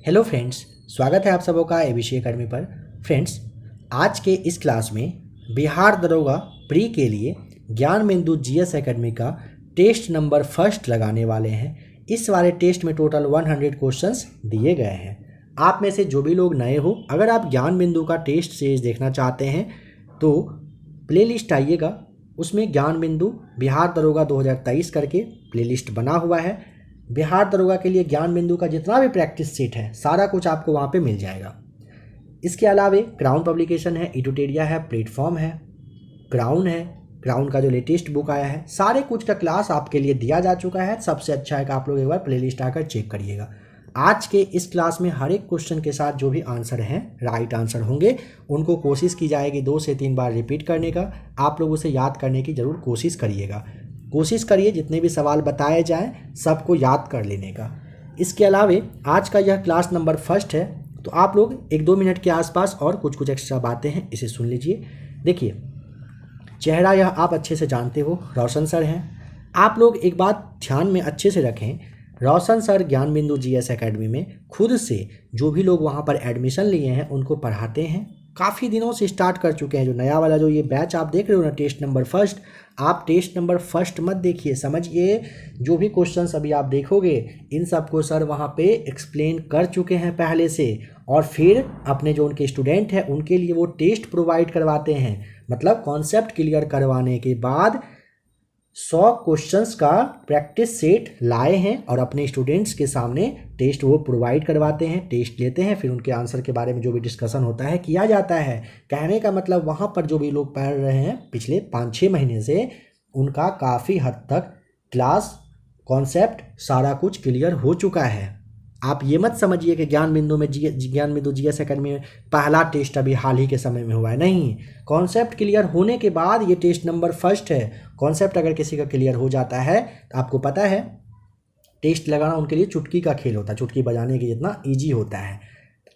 Hello friends, स्वागत है आप सबों का एबीसी एकेडमी पर। फ्रेंड्स, आज के इस क्लास में बिहार दरोगा प्री के लिए ज्ञान बिंदु जीएस एकेडमी का टेस्ट नंबर फर्स्ट लगाने वाले हैं। इस वाले टेस्ट में टोटल 100 क्वेश्चंस दिए गए हैं। आप में से जो भी लोग नए हो, अगर आप ज्ञान बिंदु का टेस्ट सीरीज देखना चाहते हैं तो प्लेलिस्ट आइएगा, उसमें ज्ञान बिंदु बिहार दरोगा 2023 करके प्लेलिस्ट बना हुआ है। बिहार दरोगा के लिए ज्ञान बिंदु का जितना भी प्रैक्टिस सेट है सारा कुछ आपको वहाँ पे मिल जाएगा। इसके अलावा क्राउन पब्लिकेशन है, इडुटेरिया है, प्लेटफॉर्म है, क्राउन है, क्राउन का जो लेटेस्ट बुक आया है, सारे कुछ का क्लास आपके लिए दिया जा चुका है। सबसे अच्छा है कि आप लोग एक बार प्लेलिस्ट आकर चेक करिएगा। आज के इस क्लास में हर एक क्वेश्चन के साथ जो भी आंसर हैं, राइट आंसर होंगे, उनको कोशिश की जाएगी 2 से 3 बार रिपीट करने का। आप लोग उसे याद करने की ज़रूर कोशिश करिएगा। कोशिश करिए जितने भी सवाल बताए जाएं सबको याद कर लेने का। इसके अलावा आज का यह क्लास नंबर फर्स्ट है, तो आप लोग 1-2 मिनट के आसपास और कुछ एक्स्ट्रा बातें हैं, इसे सुन लीजिए। देखिए, चेहरा यह आप अच्छे से जानते हो, रोशन सर हैं। आप लोग एक बात ध्यान में अच्छे से रखें, रोशन सर ज्ञान बिंदु जीएस एकेडमी में खुद से जो भी लोग वहाँ पर एडमिशन लिए हैं उनको पढ़ाते हैं। काफ़ी दिनों से स्टार्ट कर चुके हैं। जो नया वाला जो ये बैच आप देख रहे हो ना, टेस्ट नंबर फर्स्ट, आप टेस्ट नंबर फर्स्ट मत देखिए, समझिए जो भी क्वेश्चंस अभी आप देखोगे इन सबको सर वहाँ पे एक्सप्लेन कर चुके हैं पहले से, और फिर अपने जो उनके स्टूडेंट हैं उनके लिए वो टेस्ट प्रोवाइड करवाते हैं। मतलब कॉन्सेप्ट क्लियर करवाने के बाद 100 क्वेश्चंस का प्रैक्टिस सेट लाए हैं और अपने स्टूडेंट्स के सामने टेस्ट वो प्रोवाइड करवाते हैं, टेस्ट लेते हैं, फिर उनके आंसर के बारे में जो भी डिस्कशन होता है किया जाता है। कहने का मतलब वहाँ पर जो भी लोग पढ़ रहे हैं पिछले 5-6 महीने से, उनका काफ़ी हद तक क्लास कॉन्सेप्ट सारा कुछ क्लियर हो चुका है। आप ये मत समझिए कि ज्ञान बिंदु जीएस एकेडमी में पहला टेस्ट अभी हाल ही के समय में हुआ है। नहीं, कॉन्सेप्ट क्लियर होने के बाद ये टेस्ट नंबर फर्स्ट है। कॉन्सेप्ट अगर किसी का क्लियर हो जाता है तो आपको पता है टेस्ट लगाना उनके लिए चुटकी का खेल होता है, चुटकी बजाने के जितना ईजी होता है।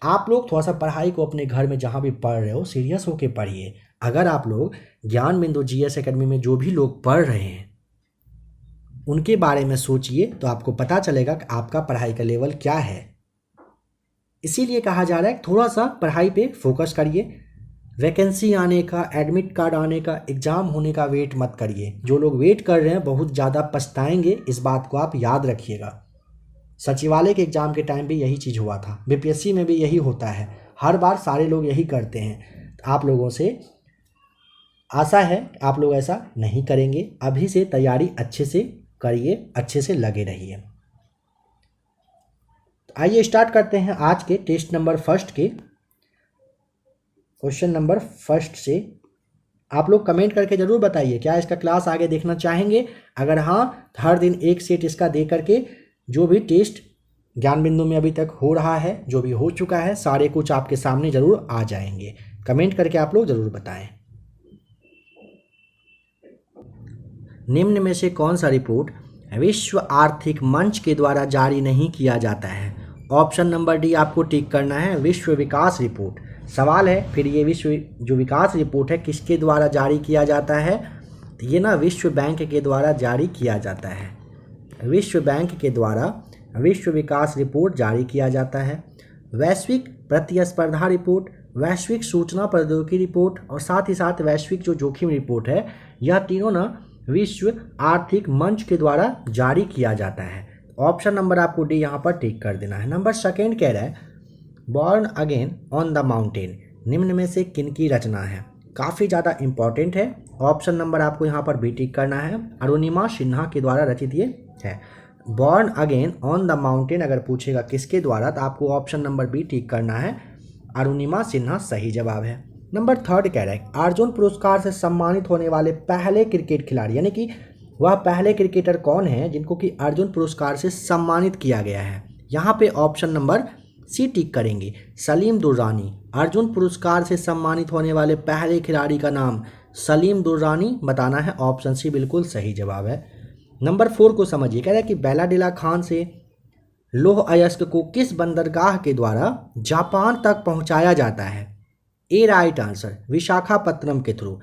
आप लोग थोड़ा सा पढ़ाई को अपने घर में जहाँ भी पढ़ रहे हो सीरियस होकर पढ़िए। अगर आप लोग ज्ञान बिंदु जीएस एकेडमी में जो भी लोग पढ़ रहे हैं उनके बारे में सोचिए तो आपको पता चलेगा कि आपका पढ़ाई का लेवल क्या है। इसीलिए कहा जा रहा है थोड़ा सा पढ़ाई पे फोकस करिए। वैकेंसी आने का, एडमिट कार्ड आने का, एग्ज़ाम होने का वेट मत करिए। जो लोग वेट कर रहे हैं बहुत ज़्यादा पछताएंगे, इस बात को आप याद रखिएगा। सचिवालय के एग्ज़ाम के टाइम भी यही चीज़ हुआ था, बीपीएससी में भी यही होता है, हर बार सारे लोग यही करते हैं। आप लोगों से आशा है आप लोग ऐसा नहीं करेंगे। अभी से तैयारी अच्छे से करिए, अच्छे से लगे रहिए। आइए स्टार्ट करते हैं आज के टेस्ट नंबर फर्स्ट के क्वेश्चन नंबर फर्स्ट से। आप लोग कमेंट करके ज़रूर बताइए क्या इसका क्लास आगे देखना चाहेंगे। अगर हाँ, हर दिन एक सेट इसका दे करके जो भी टेस्ट ज्ञान बिंदु में अभी तक हो रहा है, जो भी हो चुका है, सारे कुछ आपके सामने ज़रूर आ जाएंगे। कमेंट करके आप लोग ज़रूर बताएं। निम्न में से कौन सा रिपोर्ट विश्व आर्थिक मंच के द्वारा जारी नहीं किया जाता है? ऑप्शन नंबर डी आपको टिक करना है, विश्व विकास रिपोर्ट। सवाल है फिर ये विश्व जो विकास रिपोर्ट है किसके द्वारा जारी किया जाता है? तो ये ना विश्व बैंक के द्वारा जारी किया जाता है। विश्व बैंक के द्वारा विश्व विकास रिपोर्ट जारी किया जाता है। वैश्विक प्रतिस्पर्धा रिपोर्ट, वैश्विक सूचना प्रौद्योगिकी रिपोर्ट और साथ ही साथ वैश्विक जो जोखिम रिपोर्ट है, यह तीनों ना विश्व आर्थिक मंच के द्वारा जारी किया जाता है। ऑप्शन नंबर आपको डी यहाँ पर टिक कर देना है। नंबर सेकेंड कह रहा है born again on the mountain निम्न में से किनकी रचना है? काफ़ी ज़्यादा इंपॉर्टेंट है। ऑप्शन नंबर आपको यहाँ पर बी टिक करना है, अरुणिमा सिन्हा के द्वारा रचित ये है। Born again on the mountain अगर पूछेगा किसके द्वारा तो आपको ऑप्शन नंबर बी टिक करना है, अरुणिमा सिन्हा सही जवाब है। नंबर थर्ड कह रहा है अर्जुन पुरस्कार से सम्मानित होने वाले पहले क्रिकेट खिलाड़ी, यानी कि वह पहले क्रिकेटर कौन है जिनको कि अर्जुन पुरस्कार से सम्मानित किया गया है? यहाँ पे ऑप्शन नंबर सी टिक करेंगे, सलीम दुर्रानी। अर्जुन पुरस्कार से सम्मानित होने वाले पहले खिलाड़ी का नाम सलीम दुर्रानी बताना है। ऑप्शन सी बिल्कुल सही जवाब है। नंबर 4 को समझिए, कह रहा है कि बैलाडिला खान से लौह अयस्क को किस बंदरगाह के द्वारा जापान तक पहुँचाया जाता है? ए राइट आंसर, विशाखापत्तनम के थ्रू।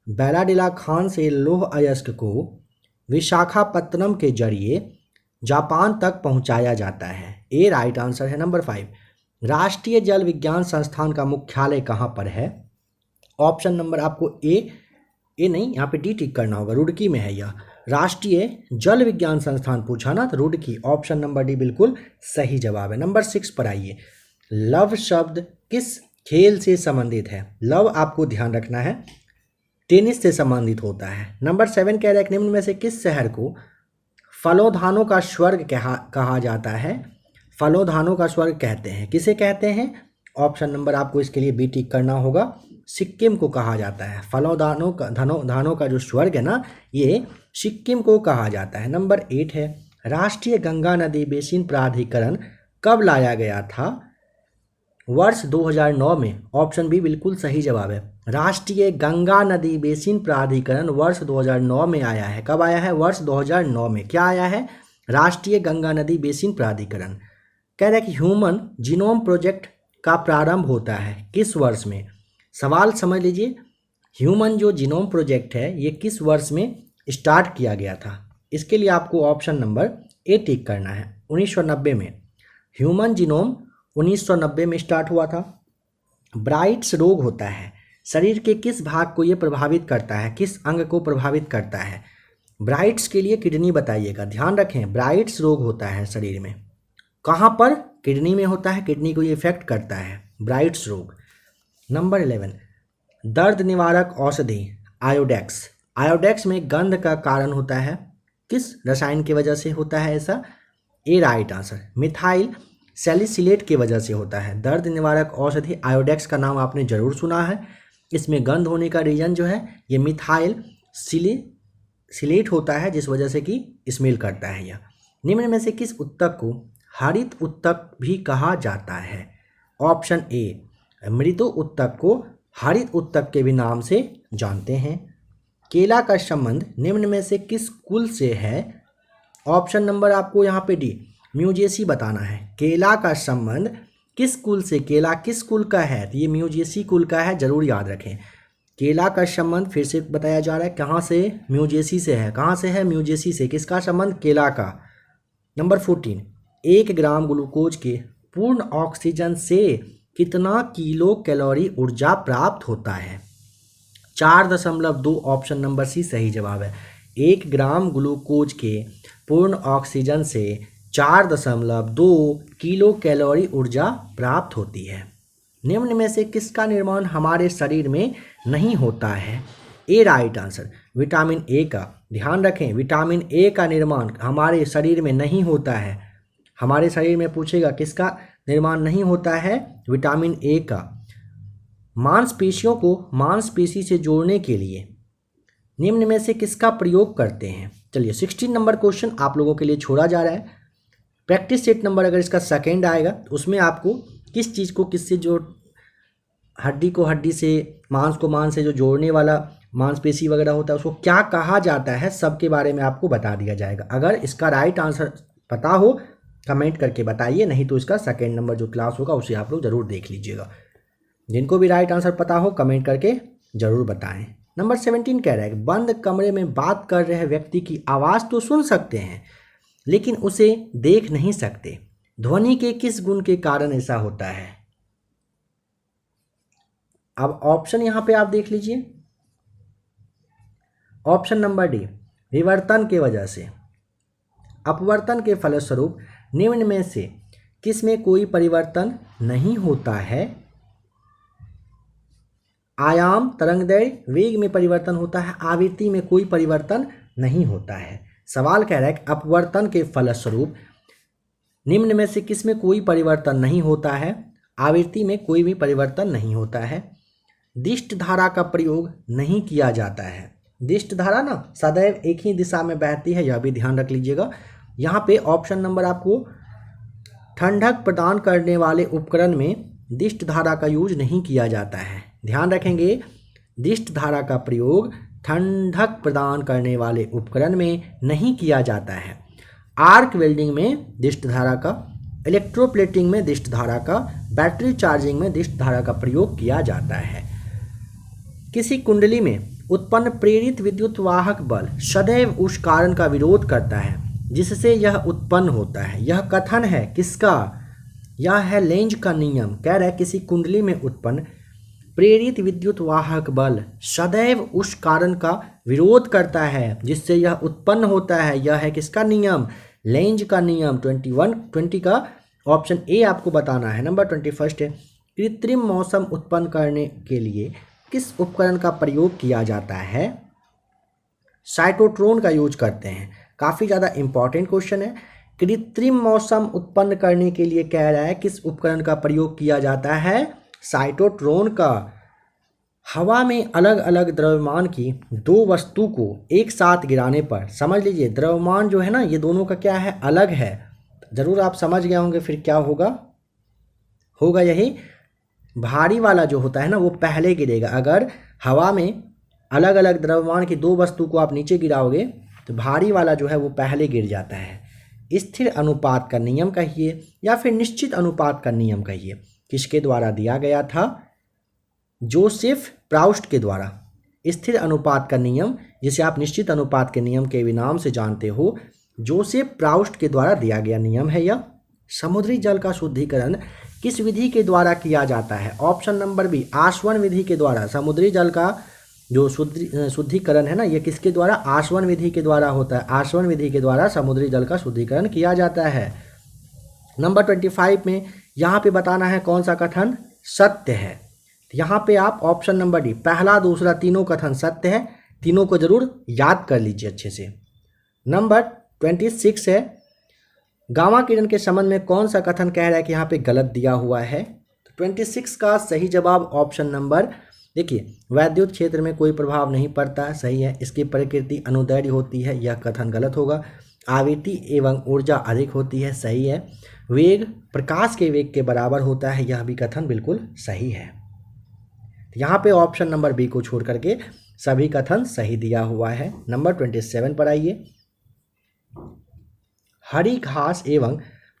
बैलाडिला खान से लौह अयस्क को विशाखापत्तनम के जरिए जापान तक पहुंचाया जाता है। ए राइट आंसर है। नंबर 5, राष्ट्रीय जल विज्ञान संस्थान का मुख्यालय कहाँ पर है? ऑप्शन नंबर आपको ए नहीं, यहाँ पे डी टिक करना होगा, रुड़की में है यह। राष्ट्रीय जल विज्ञान संस्थान पूछा ना, तो रुड़की, ऑप्शन नंबर डी बिल्कुल सही जवाब है। नंबर 6 पर आइए। लव शब्द किस खेल से संबंधित है? लव आपको ध्यान रखना है, टेनिस से संबंधित होता है। नंबर 7 कह रहा है निम्न में से किस शहर को फलोधानों का स्वर्ग कहा जाता है? फलोधानों का स्वर्ग कहते हैं, किसे कहते हैं? ऑप्शन नंबर आपको इसके लिए बी टिक करना होगा, सिक्किम को कहा जाता है। धानों का जो स्वर्ग है ना, ये सिक्किम को कहा जाता है। नंबर 8 है, राष्ट्रीय गंगा नदी बेसिन प्राधिकरण कब लाया गया था? वर्ष 2009 में। ऑप्शन बी बिल्कुल सही जवाब है। राष्ट्रीय गंगा नदी बेसिन प्राधिकरण वर्ष 2009 में आया है। कब आया है? वर्ष 2009 में। क्या आया है? राष्ट्रीय गंगा नदी बेसिन प्राधिकरण। कह रहा है कि ह्यूमन जीनोम प्रोजेक्ट का प्रारंभ होता है किस वर्ष में? सवाल समझ लीजिए, ह्यूमन जो जीनोम प्रोजेक्ट है ये किस वर्ष में स्टार्ट किया गया था? इसके लिए आपको ऑप्शन नंबर ए टिक करना है। 1990 में। ह्यूमन जीनोम 1990 में स्टार्ट हुआ था। ब्राइट्स रोग होता है, शरीर के किस भाग को ये प्रभावित करता है, किस अंग को प्रभावित करता है? ब्राइट्स के लिए किडनी बताइएगा, ध्यान रखें, ब्राइट्स रोग होता है शरीर में। कहाँ पर? किडनी में होता है, किडनी को ये इफेक्ट करता है ब्राइट्स रोग। नंबर 11, दर्द निवारक औषधि आयोडेक्स। आयोडेक्स में गंध का कारण होता है, किस रसायन की वजह से होता है ऐसा? ए राइट आंसर, मिथाइल सैलिसिलेट की वजह से होता है। दर्द निवारक औषधि आयोडेक्स का नाम आपने जरूर सुना है। इसमें गंध होने का रीजन जो है ये मिथाइल सिलेट होता है, जिस वजह से कि स्मेल करता है यह। निम्न में से किस उत्तक को हरित उत्तक भी कहा जाता है? ऑप्शन ए, मृदु उत्तक को हरित उत्तक के भी नाम से जानते हैं। केला का संबंध निम्न में से किस कुल से है? ऑप्शन नंबर आपको यहाँ पे डी, म्यूजेसी बताना है। केला का संबंध किस कुल से? केला किस कुल का है? तो ये म्यूजेसी कुल का है, जरूर याद रखें। केला का संबंध फिर से बताया जा रहा है, कहाँ से? म्यूजेसी से है। कहाँ से है? म्यूजेसी से। किसका संबंध? केला का। नंबर 14, 1 ग्राम ग्लूकोज के पूर्ण ऑक्सीजन से कितना किलो कैलोरी ऊर्जा प्राप्त होता है? 4.2। ऑप्शन नंबर सी सही जवाब है। 1 ग्राम ग्लूकोज के पूर्ण ऑक्सीजन से 4.2 किलो कैलोरी ऊर्जा प्राप्त होती है। निम्न में से किसका निर्माण हमारे शरीर में नहीं होता है? ए राइट आंसर, विटामिन ए का। ध्यान रखें, विटामिन ए का निर्माण हमारे शरीर में नहीं होता है। हमारे शरीर में पूछेगा किसका निर्माण नहीं होता है? विटामिन ए का। मांसपेशियों को मांसपेशी से जोड़ने के लिए निम्न में से किसका प्रयोग करते हैं? चलिए 16 नंबर क्वेश्चन आप लोगों के लिए छोड़ा जा रहा है। प्रैक्टिस सेट नंबर अगर इसका सेकेंड आएगा तो उसमें आपको किस चीज़ को किससे जो हड्डी को हड्डी से, मांस को मांस से जो जोड़ने वाला मांसपेशी वगैरह होता है उसको क्या कहा जाता है, सबके बारे में आपको बता दिया जाएगा। अगर इसका राइट आंसर पता हो कमेंट करके बताइए, नहीं तो इसका सेकेंड नंबर जो क्लास होगा उसे आप लोग ज़रूर देख लीजिएगा। जिनको भी राइट आंसर पता हो कमेंट करके ज़रूर बताएं। नंबर 17 कह रहा है बंद कमरे में बात कर रहे व्यक्ति की आवाज़ तो सुन सकते हैं लेकिन उसे देख नहीं सकते। ध्वनि के किस गुण के कारण ऐसा होता है? अब ऑप्शन यहाँ पे आप देख लीजिए। ऑप्शन नंबर डी, विवर्तन के वजह से। अपवर्तन के फलस्वरूप निम्न में से किस में कोई परिवर्तन नहीं होता है? आयाम, तरंगदैर्घ्य, वेग में परिवर्तन होता है, आवृत्ति में कोई परिवर्तन नहीं होता है। सवाल कह रहा है कि अपवर्तन के फलस्वरूप निम्न में से किस में कोई परिवर्तन नहीं होता है? आवृत्ति में कोई भी परिवर्तन नहीं होता है। दिष्ट धारा का प्रयोग नहीं किया जाता है। दिष्ट धारा ना सदैव एक ही दिशा में बहती है, यह भी ध्यान रख लीजिएगा। यहाँ पे ऑप्शन नंबर आपको ठंडक प्रदान करने वाले उपकरण में दिष्ट धारा का यूज नहीं किया जाता है। ध्यान रखेंगे, दिष्ट धारा का प्रयोग ठंडक प्रदान करने वाले उपकरण में नहीं किया जाता है। आर्क वेल्डिंग में दिष्ट धारा का, इलेक्ट्रोप्लेटिंग में दिष्ट धारा का, बैटरी चार्जिंग में दिष्ट धारा का प्रयोग किया जाता है। किसी कुंडली में उत्पन्न प्रेरित विद्युत वाहक बल सदैव उस कारण का विरोध करता है जिससे यह उत्पन्न होता है। यह कथन है किसका? यह है लेंज का नियम। कह रहा है किसी कुंडली में उत्पन्न प्रेरित विद्युत वाहक बल सदैव उस कारण का विरोध करता है जिससे यह उत्पन्न होता है। यह है किसका नियम? लेंज का नियम। 20 का ऑप्शन ए आपको बताना है। नंबर 21 है, कृत्रिम मौसम उत्पन्न करने के लिए किस उपकरण का प्रयोग किया जाता है? साइटोट्रोन का यूज करते हैं। काफ़ी ज़्यादा इंपॉर्टेंट क्वेश्चन है। कृत्रिम मौसम उत्पन्न करने के लिए कह रहा है किस उपकरण का प्रयोग किया जाता है? साइटोट्रोन का। हवा में अलग अलग द्रव्यमान की दो वस्तु को एक साथ गिराने पर, समझ लीजिए द्रव्यमान जो है ना, ये दोनों का क्या है? अलग है। ज़रूर आप समझ गए होंगे। फिर क्या होगा यही भारी वाला जो होता है ना वो पहले गिरेगा। अगर हवा में अलग अलग द्रव्यमान की दो वस्तु को आप नीचे गिराओगे तो भारी वाला जो है वो पहले गिर जाता है। स्थिर अनुपात का नियम कहिए या फिर निश्चित अनुपात का नियम कहिए, किसके द्वारा दिया गया था? जोसेफ प्राउस्ट के द्वारा। स्थिर अनुपात का नियम, जिसे आप निश्चित अनुपात के नियम के भी नाम से जानते हो, जोसेफ प्राउस्ट के द्वारा दिया गया नियम है यह। समुद्री जल का शुद्धिकरण किस विधि के द्वारा किया जाता है? ऑप्शन नंबर बी, आसवन विधि के द्वारा। समुद्री जल का जो शुद्धिकरण है ना, ये किसके द्वारा? आसवन विधि के द्वारा होता है। आसवन विधि के द्वारा समुद्री जल का शुद्धिकरण किया जाता है। नंबर 25 में यहाँ पे बताना है कौन सा कथन सत्य है। यहाँ पे आप ऑप्शन नंबर डी, पहला दूसरा तीनों कथन सत्य है। तीनों को जरूर याद कर लीजिए अच्छे से। नंबर 26 है, गामा किरण के संबंध में कौन सा कथन कह रहा है कि यहाँ पे गलत दिया हुआ है? तो 26 का सही जवाब ऑप्शन नंबर, देखिए वैद्युत क्षेत्र में कोई प्रभाव नहीं पड़ता, सही है। इसकी प्रकृति अनुदैर्घ्य होती है, यह कथन गलत होगा। आवृत्ति एवं ऊर्जा अधिक होती है, सही है। वेग प्रकाश के वेग के बराबर होता है, यह भी कथन बिल्कुल सही है। यहाँ पे ऑप्शन नंबर बी को छोड़ करके सभी कथन सही दिया हुआ है। नंबर 27 पर आइए। हरी घास एवं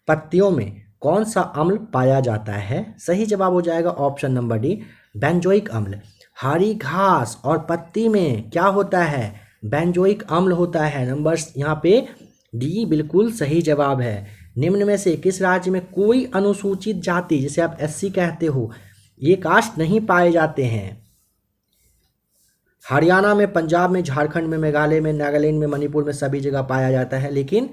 पत्तियों में कौन सा अम्ल पाया जाता है? सही जवाब हो जाएगा ऑप्शन नंबर डी, बेंजोइक अम्ल। हरी घास और पत्ती में क्या होता है? बेंजोइक अम्ल होता है। नंबर यहाँ पे डी बिल्कुल सही जवाब है। निम्न में से किस राज्य में कोई अनुसूचित जाति, जिसे आप एससी कहते हो, ये कास्ट नहीं पाए जाते हैं? हरियाणा में, पंजाब में, झारखंड में, मेघालय में, नागालैंड में, मणिपुर में सभी जगह पाया जाता है, लेकिन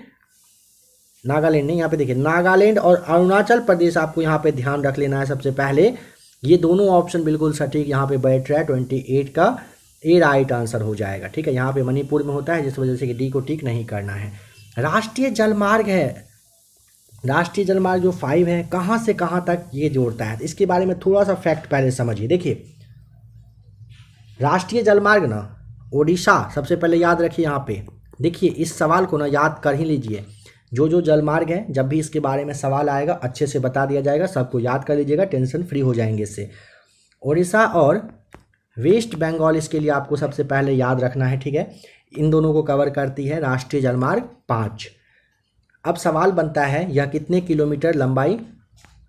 नागालैंड नहीं। यहाँ पे देखिए नागालैंड और अरुणाचल प्रदेश आपको यहाँ पे ध्यान रख लेना है सबसे पहले। ये दोनों ऑप्शन बिल्कुल सटीक यहाँ पे बैठ रहा है। 28 का ए राइट आंसर हो जाएगा, ठीक है। यहाँ पे मणिपुर में होता है, जिस वजह से कि डी को टिक नहीं करना है। राष्ट्रीय जलमार्ग है, राष्ट्रीय जलमार्ग जो 5 है, कहाँ से कहाँ तक ये जोड़ता है? इसके बारे में थोड़ा सा फैक्ट पहले समझिए। देखिए राष्ट्रीय जलमार्ग ना ओडिशा, सबसे पहले याद रखिए। यहाँ पे देखिए इस सवाल को ना याद कर ही लीजिए। जो जलमार्ग है, जब भी इसके बारे में सवाल आएगा अच्छे से बता दिया जाएगा, सबको याद कर लीजिएगा, टेंशन फ्री हो जाएंगे इससे। ओडिशा और वेस्ट बंगाल इसके लिए आपको सबसे पहले याद रखना है, ठीक है। इन दोनों को कवर करती है राष्ट्रीय जलमार्ग 5। अब सवाल बनता है यह कितने किलोमीटर लंबाई?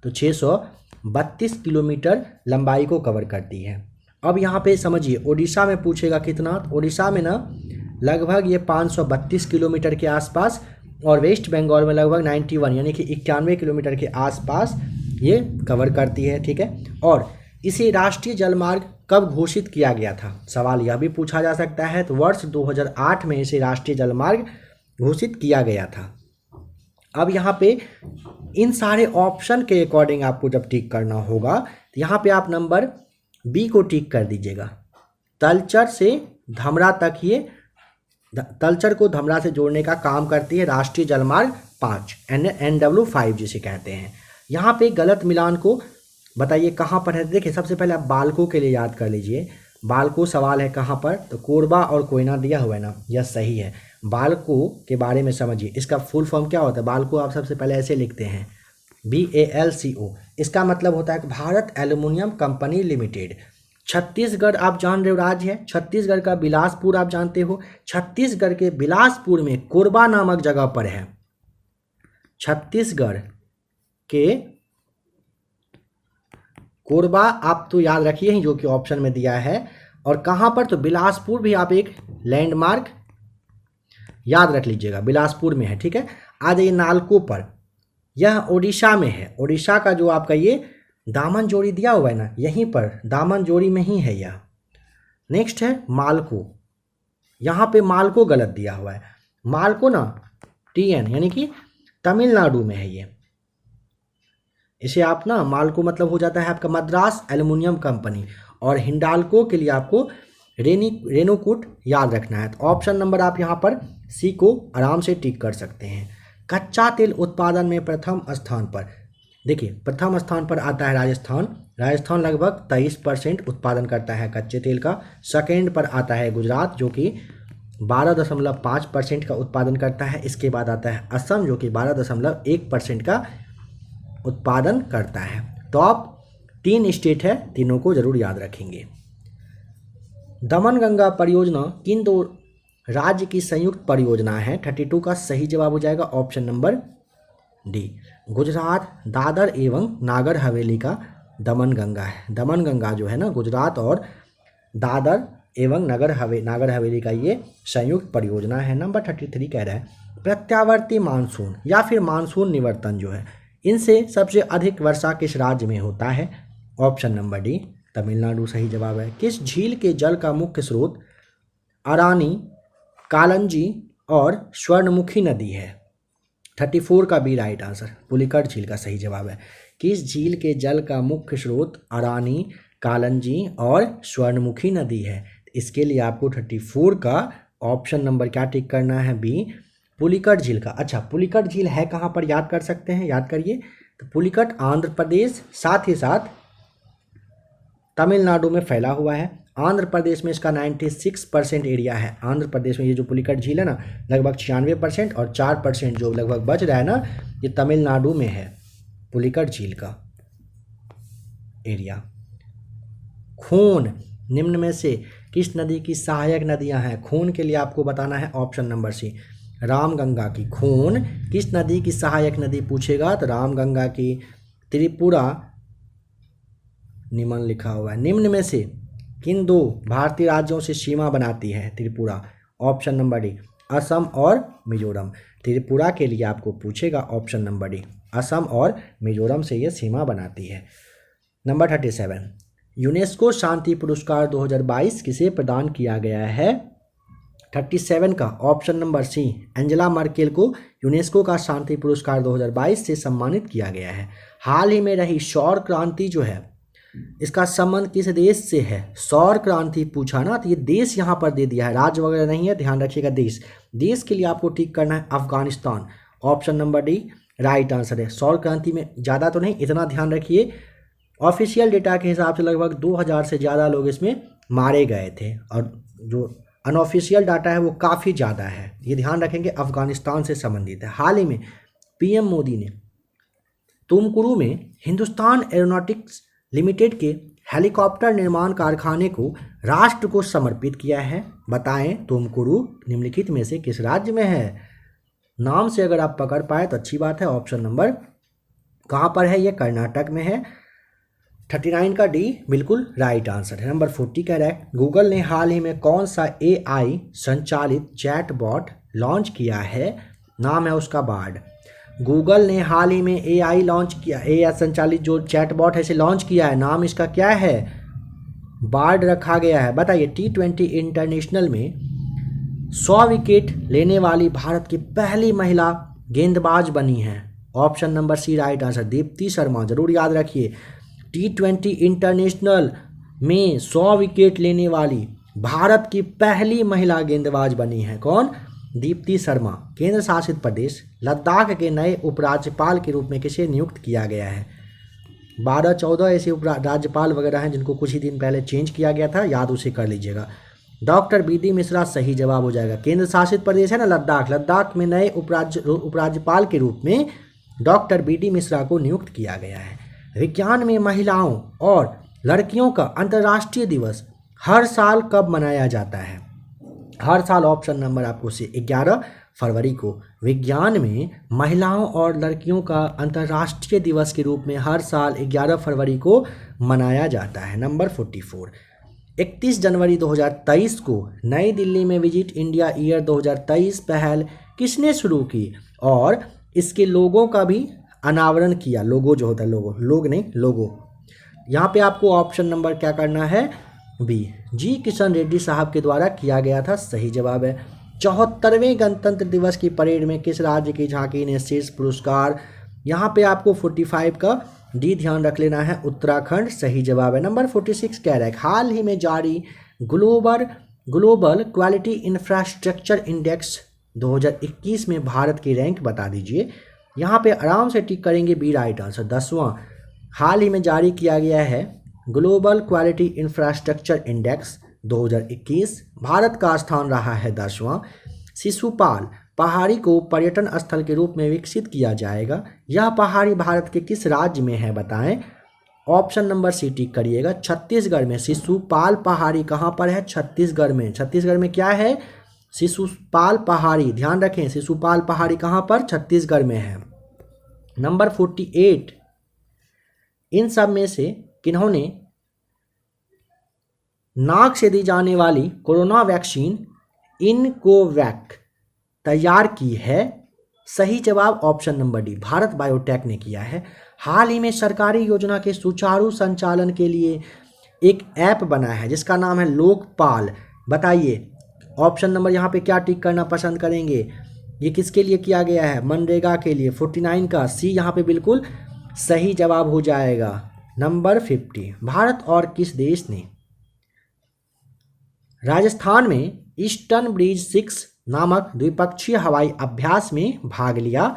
तो 632 किलोमीटर लंबाई को कवर करती है। अब यहाँ पे समझिए ओडिशा में पूछेगा कितना, तो ओडिशा में ना लगभग ये 532 किलोमीटर के आसपास, और वेस्ट बंगाल में लगभग 91 यानी कि 91 किलोमीटर के आसपास ये कवर करती है, ठीक है। और इसे राष्ट्रीय जलमार्ग कब घोषित किया गया था? सवाल यह भी पूछा जा सकता है। तो वर्ष 2008 में इसे राष्ट्रीय जलमार्ग घोषित किया गया था। अब यहाँ पे इन सारे ऑप्शन के अकॉर्डिंग आपको जब टिक करना होगा तो यहाँ पे आप नंबर बी को टिक कर दीजिएगा। तलचर से धमरा तक, ये तलचर को धमरा से जोड़ने का काम करती है राष्ट्रीय जलमार्ग 5, NW5 जिसे कहते हैं। यहाँ पे गलत मिलान को बताइए कहाँ पर है? देखिए सबसे पहले आप बालको के लिए याद कर लीजिए। बालको सवाल है कहाँ पर? तो कोरबा और कोयना दिया हुआ है ना, यह सही है। बालको के बारे में समझिए, इसका फुल फॉर्म क्या होता है? बालको आप सबसे पहले ऐसे लिखते हैं, BALCO। इसका मतलब होता है कि Bharat aluminium company limited. Chhattisgarh आप जान रहे हो राज्य है, छत्तीसगढ़ का बिलासपुर आप जानते हो। छत्तीसगढ़ के बिलासपुर में कोरबा नामक जगह पर है। छत्तीसगढ़ के कोरबा आप तो याद रखिए ही, जो कि ऑप्शन में दिया है। और कहाँ पर? तो बिलासपुर भी आप एक लैंडमार्क याद रख लीजिएगा, बिलासपुर में है, ठीक है। आ जाइए नालको पर। यह उड़ीसा में है। उड़ीसा का जो आपका ये दामन जोड़ी दिया हुआ है ना, यहीं पर दामन जोड़ी में ही है यह। नेक्स्ट है मालको, यहाँ पे मालको गलत दिया हुआ है। मालको ना TN यानी कि तमिलनाडु में है ये। इसे आप ना मालको मतलब हो जाता है आपका मद्रास एल्युमिनियम कंपनी, और हिंडाल्को के लिए आपको रेणुकूट याद रखना है। तो ऑप्शन नंबर आप यहाँ पर सी को आराम से टिक कर सकते हैं। कच्चा तेल उत्पादन में प्रथम स्थान पर, देखिए प्रथम स्थान पर आता है राजस्थान। राजस्थान लगभग 23% उत्पादन करता है कच्चे तेल का। सेकेंड पर आता है गुजरात जो कि 12.5% का उत्पादन करता है। इसके बाद आता है असम जो कि 12.1% का उत्पादन करता है। टॉप 3 स्टेट है, तीनों को जरूर याद रखेंगे। दमन गंगा परियोजना किन 2 राज्य की संयुक्त परियोजना है? 32 का सही जवाब हो जाएगा option number D, Gujarat, Dadar एवं नागर हवेली का दमन गंगा है। दमन गंगा जो है ना गुजरात और दादर एवं नागर हवेली का ये संयुक्त परियोजना है। नंबर 33 कह रहा है प्रत्यावर्ती मानसून या फिर मानसून निवर्तन जो है, इनसे सबसे अधिक वर्षा किस राज्य में होता है? ऑप्शन नंबर डी, तमिलनाडु सही जवाब है। किस झील के जल का मुख्य स्रोत अरानी, कालंजी और स्वर्णमुखी नदी है? 34 का बी राइट आंसर, पुलिकट झील का सही जवाब है। किस झील के जल का मुख्य स्रोत अरानी, कालंजी और स्वर्णमुखी नदी है? इसके लिए आपको 34 का ऑप्शन नंबर क्या टिक करना है? बी, पुलिकट झील का। अच्छा, पुलिकट झील है कहाँ पर याद कर सकते हैं, याद करिए। तो पुलिकट आंध्र प्रदेश साथ ही साथ तमिलनाडु में फैला हुआ है। आंध्र प्रदेश में इसका 96% एरिया है। आंध्र प्रदेश में ये जो पुलिकट झील है ना लगभग 96% और 4% जो लगभग बच रहा है ना ये तमिलनाडु में है पुलिकट झील का एरिया। खून निम्न में से किस नदी की सहायक नदियां हैं? खून के लिए आपको बताना है ऑप्शन नंबर सी, रामगंगा की। खून किस नदी की सहायक नदी पूछेगा तो रामगंगा की। त्रिपुरा निम्न लिखा हुआ है, निम्न में से किन 2 भारतीय राज्यों से सीमा बनाती है Tripura? Option number D, Assam और मिजोरम। त्रिपुरा के लिए आपको पूछेगा ऑप्शन नंबर डी, असम और मिजोरम से ये सीमा बनाती है। नंबर 37, यूनेस्को शांति पुरस्कार 2022 किसे प्रदान किया गया है? 37 का option number C, Angela Merkel को यूनेस्को का शांति पुरस्कार 2022 से सम्मानित किया गया है। हाल ही में रही सौर क्रांति जो है इसका संबंध किस देश से है? सौर क्रांति पूछा ना तो ये देश यहाँ पर दे दिया है, राज्य वगैरह नहीं है, ध्यान रखिएगा। देश, देश के लिए आपको टिक करना है Afghanistan. Option number D right answer है। सौर क्रांति में ज़्यादा तो नहीं, इतना ध्यान रखिए ऑफिशियल डेटा के हिसाब से लगभग 2000 से ज़्यादा लोग इसमें मारे गए थे और जो अनऑफिशियल डाटा है वो काफ़ी ज़्यादा है, ये ध्यान रखेंगे। अफगानिस्तान से संबंधित है। हाल ही में PM मोदी ने तुमकुरू में हिंदुस्तान एरोनॉटिक्स लिमिटेड के हेलीकॉप्टर निर्माण कारखाने को राष्ट्र को समर्पित किया है। बताएं तुमकुरू निम्नलिखित में से किस राज्य में है? नाम से अगर आप पकड़ पाए तो अच्छी बात है। ऑप्शन नंबर कहाँ पर है? ये कर्नाटक में है। 39 का डी बिल्कुल राइट आंसर है। नंबर 40 कह रहा है गूगल ने हाल ही में कौन सा AI संचालित चैटबॉट लॉन्च किया है? नाम है उसका बार्ड। गूगल ने हाल ही में AI लॉन्च किया, AI संचालित जो चैटबॉट है इसे लॉन्च किया है, नाम इसका क्या है? बार्ड रखा गया है। बताइए T20 इंटरनेशनल में 100 विकेट लेने वाली भारत की पहली महिला गेंदबाज बनी है। Option number C right answer, Deepti Sharma. जरूर याद रखिए T20 इंटरनेशनल में 100 विकेट लेने वाली भारत की पहली महिला गेंदबाज बनी है। कौन? दीप्ति शर्मा। केंद्र शासित प्रदेश लद्दाख के नए उपराज्यपाल के रूप में किसे नियुक्त किया गया है? 12-14 ऐसे उपराज्यपाल वगैरह हैं जिनको कुछ ही दिन पहले चेंज किया गया था, याद उसे कर लीजिएगा। डॉक्टर BD मिश्रा सही जवाब हो जाएगा। केंद्र शासित प्रदेश है ना लद्दाख, लद्दाख में नए उपराज्यपाल के रूप में डॉक्टर BD मिश्रा को नियुक्त किया गया है। विज्ञान में महिलाओं और लड़कियों का अंतर्राष्ट्रीय दिवस हर साल कब मनाया जाता है? हर साल ऑप्शन नंबर आपको से 11 फरवरी को विज्ञान में महिलाओं और लड़कियों का अंतर्राष्ट्रीय दिवस के रूप में हर साल 11 फरवरी को मनाया जाता है। नंबर 44, 31 जनवरी 2023 को नई दिल्ली में विजिट इंडिया ईयर 2023 पहल किसने शुरू की और इसके लोगों का भी अनावरण किया, लोगो जो होता है, लोगो, लोग नहीं, लोगो। यहाँ पे आपको ऑप्शन नंबर क्या करना है, बी, जी किशन रेड्डी साहब के द्वारा किया गया था, सही जवाब है। 74वें गणतंत्र दिवस की परेड में किस राज्य की झांकी ने शीर्ष पुरस्कार, यहाँ पे आपको 45 का डी ध्यान रख लेना है, उत्तराखंड, सही जवाब है। नंबर 46 कह रहा है हाल ही में जारी ग्लोबल क्वालिटी इंफ्रास्ट्रक्चर इंडेक्स 2021 में भारत की रैंक बता दीजिए। यहाँ पे आराम से टिक करेंगे, बी राइट आंसर। 10वां हाल ही में जारी किया गया है global quality infrastructure index 2021, Bharat का स्थान रहा है 10वां। शिशुपाल पहाड़ी को पर्यटन स्थल के रूप में विकसित किया जाएगा, यह पहाड़ी भारत के किस राज्य में है बताएं। ऑप्शन नंबर सी टिक करिएगा, छत्तीसगढ़ में। शिशुपाल पहाड़ी कहाँ पर है, छत्तीसगढ़ में। छत्तीसगढ़ में क्या है, शिशुपाल पहाड़ी, ध्यान रखें, शिशुपाल पहाड़ी कहाँ पर, छत्तीसगढ़ में है। नंबर 48 इन सब में से किन्होंने नाक से दी जाने वाली कोरोना वैक्सीन इनकोवैक तैयार की है, सही जवाब option number D, Bharat biotech ने किया है। हाल ही में सरकारी योजना के सुचारू संचालन के लिए एक ऐप बना है जिसका नाम है लोकपाल, बताइए ऑप्शन नंबर यहाँ पे क्या टिक करना पसंद करेंगे, ये किसके लिए किया गया है, मनरेगा के लिए। 49 का सी यहाँ पे बिल्कुल सही जवाब हो जाएगा। नंबर 50 भारत और किस देश ने राजस्थान में ईस्टर्न ब्रिज 6 नामक द्विपक्षीय हवाई अभ्यास में भाग लिया।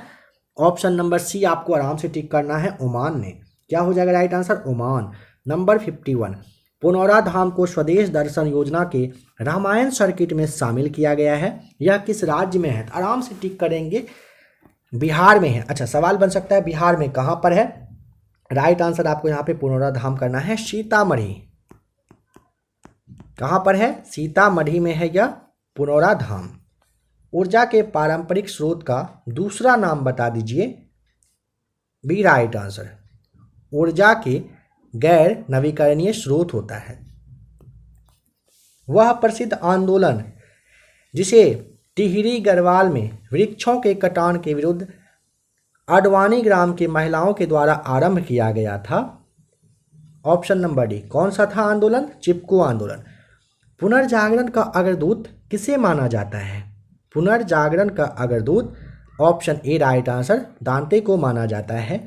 ऑप्शन नंबर सी आपको आराम से टिक करना है, ओमान ने। क्या हो जाएगा right answer, Oman. Number 51 Punaura Dham को स्वदेश दर्शन योजना के रामायण सर्किट में शामिल किया गया है, यह किस राज्य में है, तो आराम से टिक करेंगे, बिहार में है। अच्छा, सवाल बन सकता है बिहार में कहाँ पर है, राइट आंसर आपको यहाँ पे पुनौरा धाम करना है, सीतामढ़ी। कहाँ पर है, सीतामढ़ी में है यह पुनौरा धाम। ऊर्जा के पारंपरिक स्रोत का दूसरा नाम बता दीजिए, बी राइट आंसर। ऊर्जा के गैर नवीकरणीय स्रोत होता है वह प्रसिद्ध आंदोलन जिसे टिहरी गढ़वाल में वृक्षों के कटान के विरुद्ध अडवाणी ग्राम के महिलाओं के द्वारा आरंभ किया गया था। ऑप्शन नंबर डी, कौन सा था आंदोलन, चिपको आंदोलन। पुनर्जागरण का अग्रदूत किसे माना जाता है, पुनर्जागरण का अग्रदूत ऑप्शन ए राइट आंसर, दांते को माना जाता है।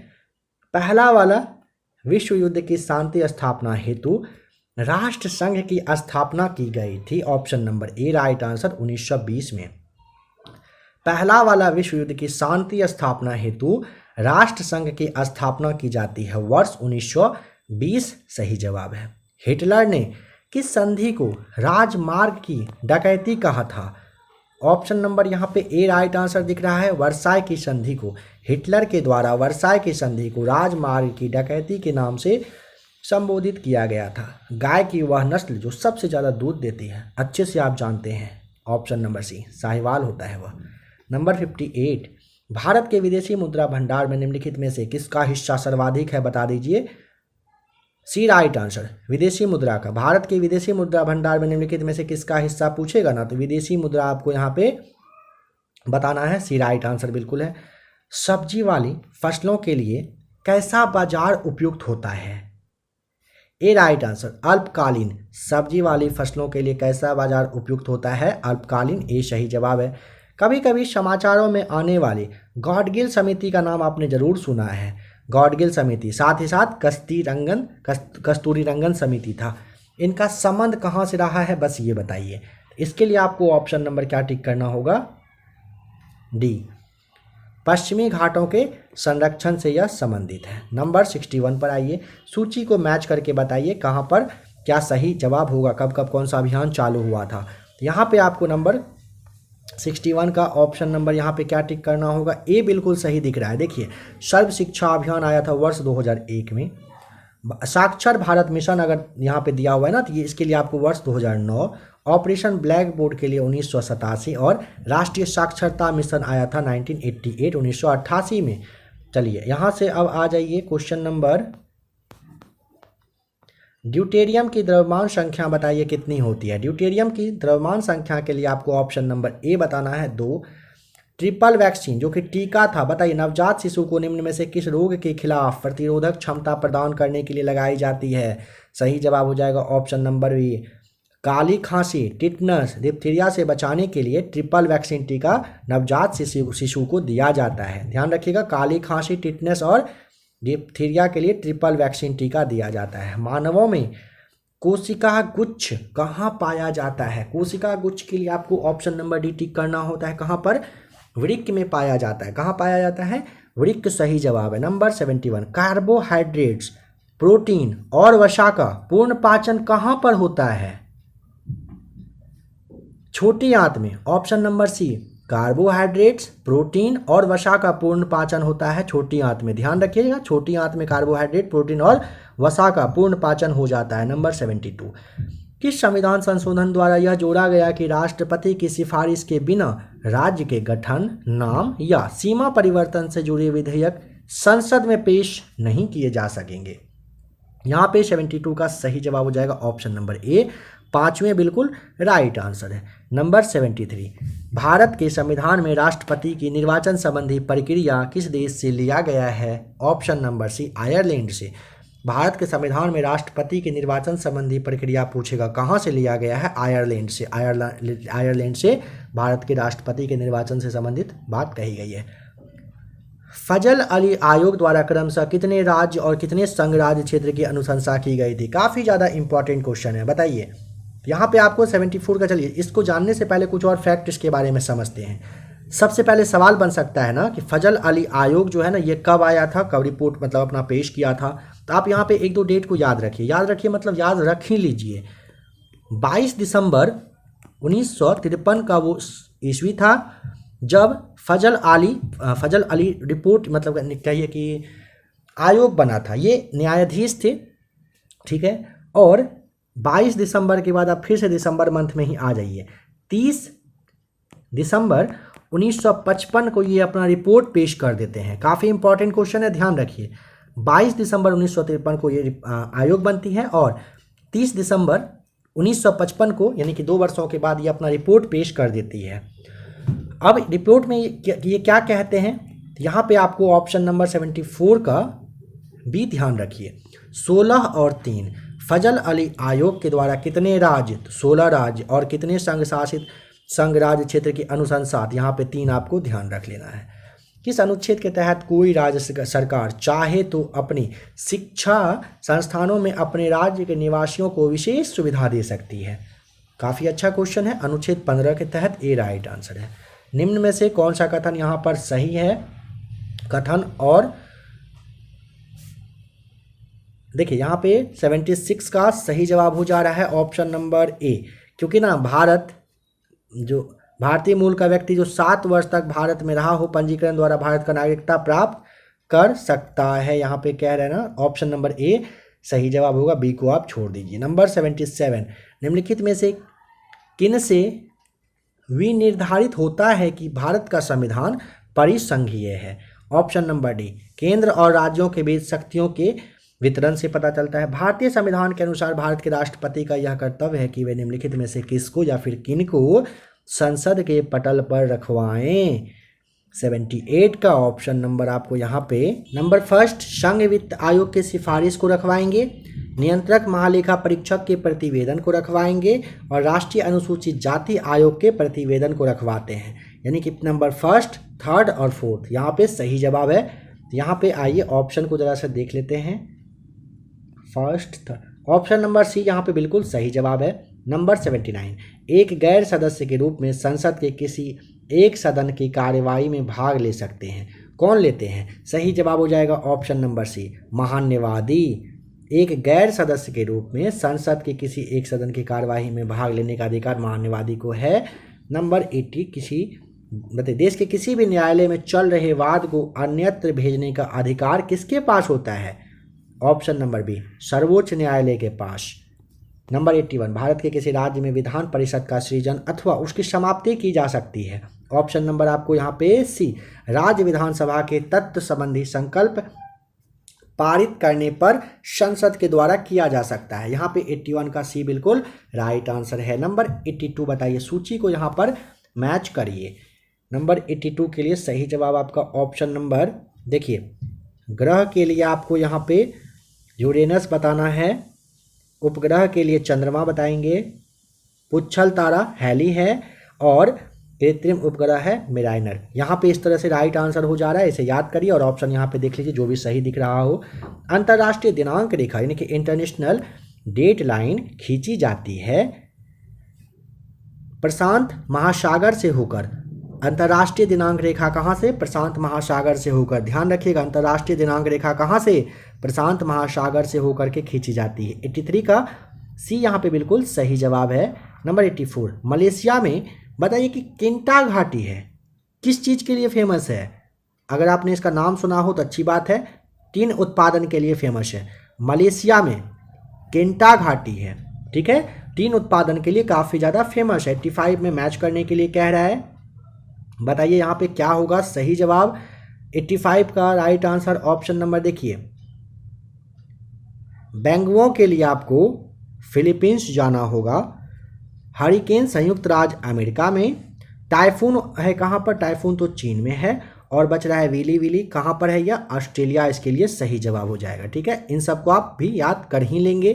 पहला वाला विश्व युद्ध की शांति स्थापना हेतु राष्ट्र संघ की स्थापना की गई थी, option number A right answer, 1920 में। पहला वाला विश्व युद्ध की शांति स्थापना हेतु राष्ट्र संघ की स्थापना की जाती है वर्ष 1920, सही जवाब है। हिटलर ने किस संधि को राजमार्ग की डकैती कहा था, ऑप्शन नंबर यहाँ पे ए राइट आंसर दिख रहा है, वर्साय की संधि को। हिटलर के द्वारा वर्साय की संधि को राजमार्ग की डकैती के नाम से संबोधित किया गया था। गाय की वह नस्ल जो सबसे ज़्यादा दूध देती है, अच्छे से आप जानते हैं, ऑप्शन नंबर सी, साहिवाल होता है वह। नंबर 58 भारत के विदेशी मुद्रा भंडार में निम्नलिखित में से किसका हिस्सा सर्वाधिक है, बता दीजिए। सी राइट आंसर, विदेशी मुद्रा का। भारत के विदेशी मुद्रा भंडार में निम्नलिखित में से किसका हिस्सा पूछेगा ना, तो विदेशी मुद्रा आपको यहाँ पे बताना है, सी राइट आंसर बिल्कुल है। सब्जी वाली फसलों के लिए कैसा बाजार उपयुक्त होता है, ए राइट आंसर, अल्पकालीन। सब्जी वाली फसलों के लिए कैसा बाजार उपयुक्त होता है, अल्पकालीन, ए सही जवाब है। कभी कभी समाचारों में आने वाली गॉडगिल समिति का नाम आपने जरूर सुना है, गॉडगिल समिति, साथ ही साथ कस्तूरी रंगन समिति था। इनका संबंध कहाँ से रहा है, बस ये बताइए। इसके लिए आपको ऑप्शन नंबर क्या टिक करना होगा, डी, पश्चिमी घाटों के संरक्षण से यह संबंधित है। नंबर 61 पर आइए, सूची को मैच करके बताइए कहाँ पर क्या सही जवाब होगा, कब कब कौन सा अभियान चालू हुआ था। यहाँ पे आपको नंबर 61 का ऑप्शन नंबर यहाँ पे क्या टिक करना होगा, ए बिल्कुल सही दिख रहा है। देखिए, सर्व शिक्षा अभियान आया था वर्ष 2001 में। साक्षर भारत मिशन अगर यहाँ पे दिया हुआ है ना, तो ये इसके लिए आपको वर्ष 2009। ऑपरेशन ब्लैक बोर्ड के लिए 1987 और राष्ट्रीय साक्षरता मिशन आया था 1988, 1988 में। चलिए यहाँ से अब आ जाइए क्वेश्चन नंबर, ड्यूटेरियम की द्रव्यमान संख्या बताइए कितनी होती है। ड्यूटेरियम की द्रव्यमान संख्या के लिए आपको ऑप्शन नंबर ए बताना है 2, ट्रिपल वैक्सीन जो कि टीका था, बताइए नवजात शिशु को निम्न में से किस रोग के खिलाफ प्रतिरोधक क्षमता प्रदान करने के लिए लगाई जाती है? सही जवाब हो जाएगा ऑप्शन नंबर बी, काली खांसी, टिटनस, डिप्थीरिया से बचाने के लिए ट्रिपल वैक्सीन टीका नवजात शिशु को दिया जाता है। ध्यान रखिएगा, काली खांसी, टिटनस और डिप्थीरिया के लिए ट्रिपल वैक्सीन टीका दिया जाता है। मानवों में कोशिका गुच्छ कहाँ पाया जाता है? कोशिका गुच्छ के लिए आपको ऑप्शन नंबर डी टिक करना होता है। कहाँ पर? वृक्क में पाया जाता है। कहाँ पाया जाता है? वृक्क सही जवाब है। नंबर 71, कार्बोहाइड्रेट्स, प्रोटीन और वसा का पूर्ण पाचन कहाँ पर होता है? छोटी आंत में। Option number C, carbohydrates, protein और वसा का पूर्ण पाचन होता है छोटी आंत में। ध्यान रखिएगा, छोटी आंत में कार्बोहाइड्रेट, प्रोटीन और वसा का पूर्ण पाचन हो जाता है। नंबर 72, किस संविधान संशोधन द्वारा यह जोड़ा गया कि राष्ट्रपति की सिफारिश के बिना राज्य के गठन, नाम या सीमा परिवर्तन से जुड़े विधेयक संसद में पेश नहीं किए जा सकेंगे? यहाँ पे 72 का सही जवाब हो जाएगा ऑप्शन नंबर ए, पांचवें बिल्कुल राइट आंसर है। नंबर 73, भारत के संविधान में राष्ट्रपति की निर्वाचन संबंधी प्रक्रिया किस देश से लिया गया है? ऑप्शन नंबर सी, आयरलैंड से। भारत के संविधान में राष्ट्रपति के निर्वाचन संबंधी प्रक्रिया पूछेगा कहाँ से लिया गया है? आयरलैंड से। आयरलैंड से भारत के राष्ट्रपति के निर्वाचन से संबंधित बात कही गई है। फजल अली आयोग द्वारा क्रमशः कितने राज्य और कितने संघ राज्य क्षेत्र की अनुशंसा की गई थी? काफ़ी ज़्यादा इंपॉर्टेंट क्वेश्चन है, बताइए। यहाँ पे आपको 74 का, चलिए इसको जानने से पहले कुछ और फैक्ट इसके बारे में समझते हैं। सबसे पहले सवाल बन सकता है ना कि फजल अली आयोग जो है ना ये कब आया था, कब रिपोर्ट मतलब अपना पेश किया था? तो आप यहाँ पे एक दो डेट को याद रखिए मतलब याद रख ही लीजिए। 22 दिसंबर 1953 का वो ईस्वी था जब फजल अली रिपोर्ट मतलब कहिए कि आयोग बना था। ये न्यायाधीश थे, ठीक है। और 22 दिसंबर के बाद आप फिर से दिसंबर मंथ में ही आ जाइए। 30 दिसंबर 1955 को ये अपना रिपोर्ट पेश कर देते हैं। काफ़ी इंपॉर्टेंट क्वेश्चन है, ध्यान रखिए। 22 दिसंबर 1953 को ये आयोग बनती है और 30 दिसंबर 1955 को यानी कि 2 वर्षों के बाद ये अपना रिपोर्ट पेश कर देती है। अब रिपोर्ट में ये क्या कहते हैं? यहाँ पे आपको ऑप्शन नंबर 74 का भी ध्यान रखिए। 16 और 3, फजल अली आयोग के द्वारा कितने राज्य, 16 राज्य और कितने संघ शासित संघ राज्य क्षेत्र की अनुशंसा, यहाँ पे 3 आपको ध्यान रख लेना है। किस अनुच्छेद के तहत कोई राज्य सरकार चाहे तो अपनी शिक्षा संस्थानों में अपने राज्य के निवासियों को विशेष सुविधा दे सकती है? काफ़ी अच्छा क्वेश्चन है। अनुच्छेद 15 के तहत ए राइट आंसर है। निम्न में से कौन सा कथन यहाँ पर सही है? कथन और देखिए यहाँ पे 76 का सही जवाब हो जा रहा है ऑप्शन नंबर ए, क्योंकि ना भारतीय मूल का व्यक्ति जो 7 वर्ष तक भारत में रहा हो पंजीकरण द्वारा भारत का नागरिकता प्राप्त कर सकता है। यहाँ पे कह रहे हैं ना ऑप्शन नंबर ए सही जवाब होगा, बी को आप छोड़ दीजिए। नंबर 77, निम्नलिखित में से किन से विनिर्धारित होता है कि भारत का संविधान परिसंघीय है? ऑप्शन नंबर डी, केंद्र और राज्यों के बीच शक्तियों के वितरण से पता चलता है। भारतीय संविधान के अनुसार भारत के राष्ट्रपति का यह कर्तव्य है कि वे निम्नलिखित में से किसको या फिर किनको संसद के पटल पर रखवाएं? 78 का ऑप्शन नंबर आपको यहाँ पे नंबर फर्स्ट, संघ वित्त आयोग के सिफारिश को रखवाएंगे, नियंत्रक महालेखा परीक्षक के प्रतिवेदन को रखवाएंगे और राष्ट्रीय अनुसूचित जाति आयोग के प्रतिवेदन को रखवाते हैं। यानी कि नंबर फर्स्ट, थर्ड और फोर्थ यहाँ पे सही जवाब है। यहाँ पे आइए ऑप्शन को जरा से देख लेते हैं। First, third, option number C यहाँ पे बिल्कुल सही जवाब है। नंबर 79, एक गैर सदस्य के रूप में संसद के किसी एक सदन की कार्यवाही में भाग ले सकते हैं। कौन लेते हैं? सही जवाब हो जाएगा ऑप्शन नंबर सी, महान्यवादी। एक गैर सदस्य के रूप में संसद के किसी एक सदन की कार्यवाही में भाग लेने का अधिकार महान्यवादी को है। नंबर 80, देश के किसी भी न्यायालय में चल रहे वाद को अन्यत्र भेजने का अधिकार किसके पास होता है? ऑप्शन नंबर बी, सर्वोच्च न्यायालय के पास। नंबर 81, भारत के किसी राज्य में विधान परिषद का सृजन अथवा उसकी समाप्ति की जा सकती है। ऑप्शन नंबर आपको यहाँ पे सी, राज्य विधानसभा के तत्व संबंधी संकल्प पारित करने पर संसद के द्वारा किया जा सकता है। यहाँ पे 81 का सी बिल्कुल राइट आंसर है। नंबर 82 बताइए, सूची को यहाँ पर मैच करिए। नंबर 82 के लिए सही जवाब आपका ऑप्शन नंबर, देखिए ग्रह के लिए आपको यहाँ पे यूरेनस बताना है, उपग्रह के लिए चंद्रमा बताएंगे, पुच्छल तारा हैली है और कृत्रिम उपग्रह है मिराइनर। यहाँ पे इस तरह से राइट आंसर हो जा रहा है, इसे याद करिए और ऑप्शन यहाँ पे देख लीजिए जो भी सही दिख रहा हो। अंतर्राष्ट्रीय दिनांक रेखा यानी कि इंटरनेशनल डेट लाइन खींची जाती है प्रशांत महासागर से होकर। अंतर्राष्ट्रीय दिनांक रेखा कहाँ से? प्रशांत महासागर से होकर। ध्यान रखिएगा, अंतर्राष्ट्रीय दिनांक रेखा कहाँ से? प्रशांत महासागर से होकर के खींची जाती है। 83 का सी यहाँ पे बिल्कुल सही जवाब है। नंबर 84, मलेशिया में बताइए कि किंटा घाटी है किस चीज़ के लिए फेमस है? अगर आपने इसका नाम सुना हो तो अच्छी बात है। टिन उत्पादन के लिए फेमस है। मलेशिया में किंटा घाटी है, ठीक है, टिन उत्पादन के लिए काफ़ी ज़्यादा फेमस है। 85 में मैच करने के लिए कह रहा है। बताइए यहाँ पे क्या होगा सही जवाब? 85 का राइट आंसर ऑप्शन नंबर देखिए, बेंगुओं के लिए आपको फिलीपींस जाना होगा। हरिकेन संयुक्त राज्य अमेरिका में। टाइफून है कहाँ पर? टाइफून तो चीन में है। और बच रहा है विली विली, कहाँ पर है यह? ऑस्ट्रेलिया इसके लिए सही जवाब हो जाएगा, ठीक है। इन सबको आप भी याद कर ही लेंगे।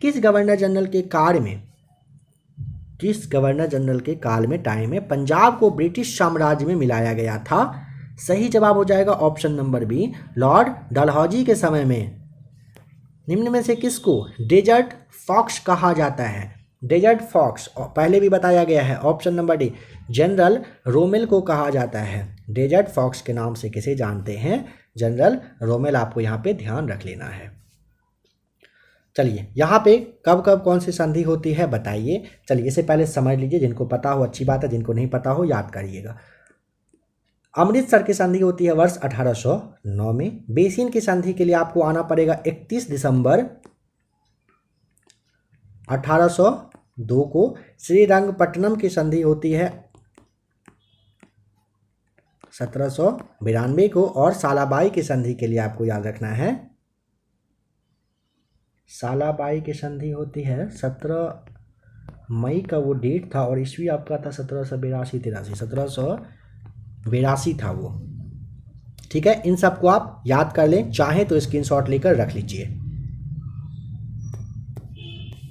किस गवर्नर जनरल के काल में टाइम में पंजाब को ब्रिटिश साम्राज्य में मिलाया गया था? सही जवाब हो जाएगा option number B, Lord Dalhousie के समय में। निम्न में से किसको डेजर्ट फॉक्स कहा जाता है? डेजर्ट फॉक्स पहले भी बताया गया है। Option number D, General Rommel को कहा जाता है। डेजर्ट फॉक्स के नाम से किसे जानते हैं? General Rommel. आपको यहाँ पे ध्यान रख लेना है। चलिए यहाँ पे कब कब कौन सी संधि होती है बताइए। चलिए इसे पहले समझ लीजिए, जिनको पता हो अच्छी बात है, जिनको नहीं पता हो याद करिएगा। अमृतसर की संधि होती है वर्ष 1809 में। बेसिन की संधि के लिए आपको आना पड़ेगा 31 दिसंबर 1802 को। श्रीरंगपट्टनम की संधि होती है 1792 को। और सालाबाई की संधि के लिए आपको याद रखना है, सालाबाई की संधि होती है 17 मई का वो डेट था और ईस्वी आपका था 1782 था वो, ठीक है। इन सबको आप याद कर लें, चाहे तो स्क्रीनशॉट लेकर रख लीजिए।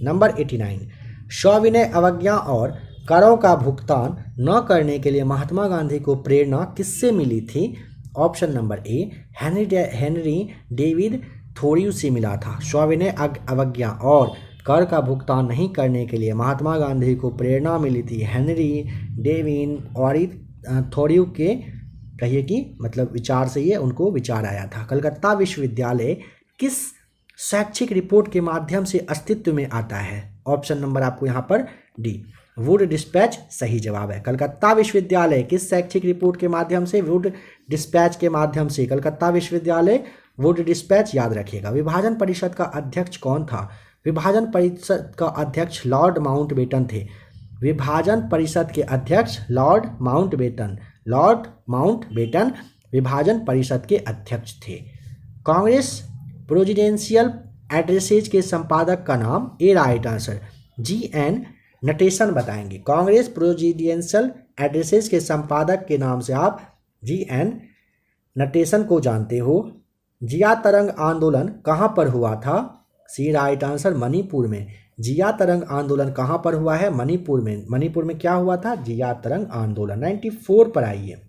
नंबर 89, सविनय अवज्ञा और करों का भुगतान न करने के लिए महात्मा गांधी को प्रेरणा किससे मिली थी? Option number A, Henry David थोरियू से मिला था। सविनय अवज्ञा और कर का भुगतान नहीं करने के लिए महात्मा गांधी को प्रेरणा मिली थी हेनरी डेविड और थोरियू के, कहिए कि मतलब विचार से ये उनको विचार आया था। कलकत्ता विश्वविद्यालय किस शैक्षिक रिपोर्ट के माध्यम से अस्तित्व में आता है? ऑप्शन नंबर आपको यहाँ पर डी, वुड डिस्पैच सही जवाब है। कलकत्ता विश्वविद्यालय किस शैक्षिक रिपोर्ट के माध्यम से? वुड डिस्पैच के माध्यम से कलकत्ता विश्वविद्यालय वुड डिस्पैच याद रखिएगा। विभाजन परिषद का अध्यक्ष कौन था? विभाजन परिषद का अध्यक्ष लॉर्ड माउंटबेटन थे। विभाजन परिषद के अध्यक्ष लॉर्ड माउंटबेटन विभाजन परिषद के अध्यक्ष थे। कांग्रेस प्रेसिडेंशियल एड्रेसेज के संपादक का नाम? ए राइट आंसर, GN नटेशन बताएंगे। कांग्रेस प्रेसिडेंशियल एड्रेसेज के संपादक के नाम से आप GN नटेशन को जानते हो। जिया तरंग आंदोलन कहाँ पर हुआ था? सी राइट आंसर, मणिपुर में। जिया तरंग आंदोलन कहाँ पर हुआ है? मणिपुर में। मणिपुर में क्या हुआ था? जिया तरंग आंदोलन। 94 पर आइए।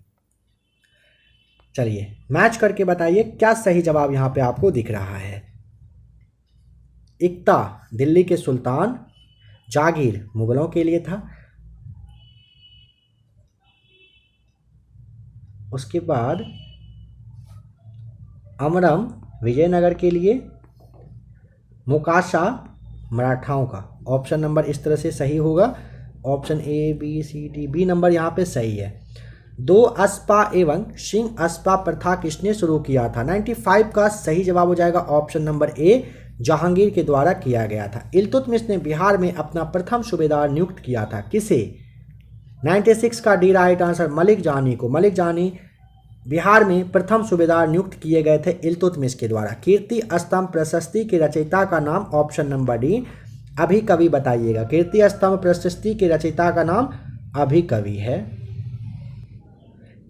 चलिए मैच करके बताइए क्या सही जवाब यहाँ पे आपको दिख रहा है। इक्ता दिल्ली के सुल्तान, जागीर मुगलों के लिए था, उसके बाद अमरम विजयनगर के लिए, मोकाशा मराठाओं का। ऑप्शन नंबर इस तरह से सही होगा, option A B C D, B number यहाँ पे सही है। 2 अस्पा एवं सिंह अस्पा प्रथा किसने शुरू किया था? 95 का सही जवाब हो जाएगा ऑप्शन नंबर ए, जहांगीर के द्वारा किया गया था। इल्तुतमिश ने बिहार में अपना प्रथम सूबेदार नियुक्त किया था, किसे? 96 का डी राइट आंसर, मलिक जानी को। मलिक जानी बिहार में प्रथम सूबेदार नियुक्त किए गए थे इल्तुतमिश के द्वारा। कीर्ति स्तंभ प्रशस्ति के रचयिता का नाम? ऑप्शन नंबर डी, अभी कवि बताइएगा। कीर्ति स्तंभ प्रशस्ति के रचयिता का नाम अभी कवि है।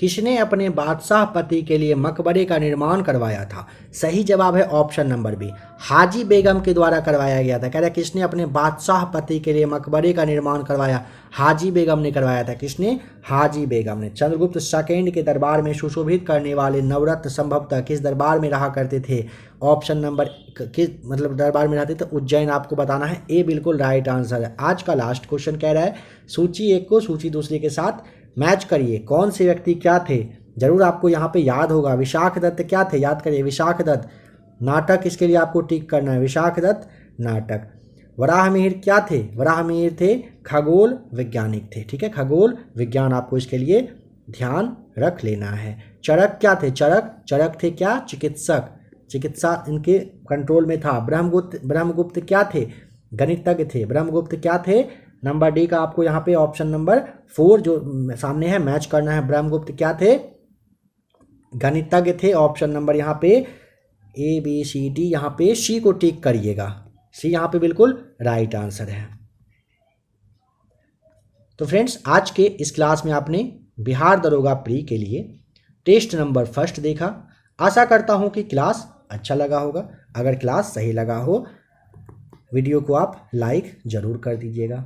किसने अपने बादशाह पति के लिए मकबरे का निर्माण करवाया था? सही जवाब है ऑप्शन नंबर बी, हाजी बेगम के द्वारा करवाया गया था। कह रहा है किसने अपने बादशाह पति के लिए मकबरे का निर्माण करवाया? हाजी बेगम ने करवाया था। किसने? हाजी बेगम ने। चंद्रगुप्त सेकंड के दरबार में सुशोभित करने वाले नवरत्न संभवतः किस दरबार में रहा करते थे? ऑप्शन नंबर किस मतलब दरबार में रहते थे? उज्जैन आपको बताना है। ए बिल्कुल राइट आंसर है। आज का लास्ट क्वेश्चन कह रहा है सूची एक को सूची दूसरे के साथ मैच करिए। कौन से व्यक्ति क्या थे? जरूर आपको यहाँ पे याद होगा। विशाख दत्त क्या थे? याद करिए, विशाख दत्त। नाटक इसके लिए आपको टिक करना है, विशाख दत्त नाटक। वराहमिहिर क्या थे? वराहमिहिर थे खगोल वैज्ञानिक थे। ठीक है, खगोल विज्ञान आपको इसके लिए ध्यान रख लेना है। चरक क्या थे? चरक थे क्या? चिकित्सक। चिकित्सा इनके कंट्रोल में था। ब्रह्मगुप्त क्या थे? गणितज्ञ थे। ब्रह्मगुप्त क्या थे? नंबर डी का आपको यहाँ पे ऑप्शन नंबर 4 जो सामने है मैच करना है। ब्रह्मगुप्त क्या थे? गणितज्ञ थे। ऑप्शन नंबर यहाँ पे ABCD, यहाँ पे सी को टिक करिएगा। सी यहाँ पे बिल्कुल राइट आंसर है। तो फ्रेंड्स, आज के इस क्लास में आपने बिहार दरोगा प्री के लिए टेस्ट नंबर फर्स्ट देखा। आशा करता हूँ कि क्लास अच्छा लगा होगा। अगर क्लास सही लगा हो, वीडियो को आप लाइक ज़रूर कर दीजिएगा।